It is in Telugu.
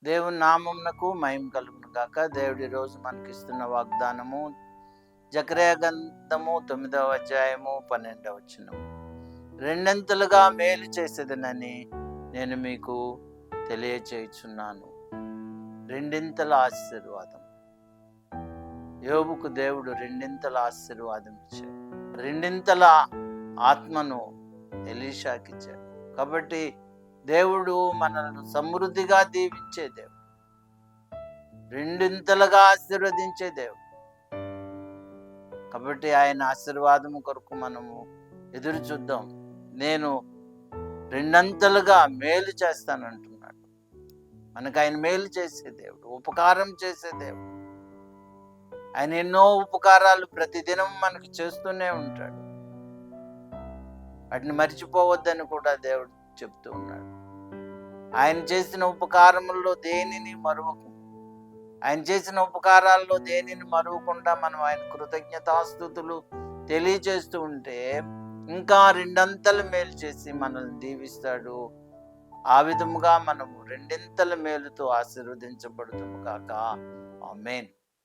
దేవుని నామమునకు మహిమ కలుగును గాక. దేవుడి రోజు మనకిస్తున్న వాగ్దానము జకర్యా గ్రంథము 9వ అధ్యాయము 12వ వచనం. రెండంతలుగా మేలు చేసేదనని నేను మీకు తెలియచేయుచున్నాను. రెండింతల ఆశీర్వాదం. యోబుకు దేవుడు రెండింతల ఆశీర్వాదం ఇచ్చాడు. రెండింతల ఆత్మను ఎలీషాకిచ్చాడు. కాబట్టి దేవుడు మనల్ని సమృద్ధిగా దీవించే దేవుడు, రెండింతలుగా ఆశీర్వదించే దేవుడు. కాబట్టి ఆయన ఆశీర్వాదము కొరకు మనము ఎదురు చూద్దాం. నేను రెండంతలుగా మేలు చేస్తానంటున్నాడు. మనకు ఆయన మేలు చేసే దేవుడు, ఉపకారం చేసే దేవుడు. ఆయన ఎన్నో ఉపకారాలు ప్రతిదినం మనకు చేస్తూనే ఉంటాడు. వాటిని మర్చిపోవద్దని కూడా దేవుడు చెప్తూ ఉన్నాడు. ఆయన చేసిన ఉపకారముల్లో దేనిని మరువకు. ఆయన చేసిన ఉపకారాల్లో దేనిని మరువకుండా మనం ఆయన కృతజ్ఞతాస్తుతులు తెలియజేస్తూ ఉంటే ఇంకా రెండంతల మేలు చేసి మనల్ని దీవిస్తాడు. ఆ విధముగా మనము రెండింతల మేలుతో ఆశీర్వదించబడుతుము గాక. ఆమేన్.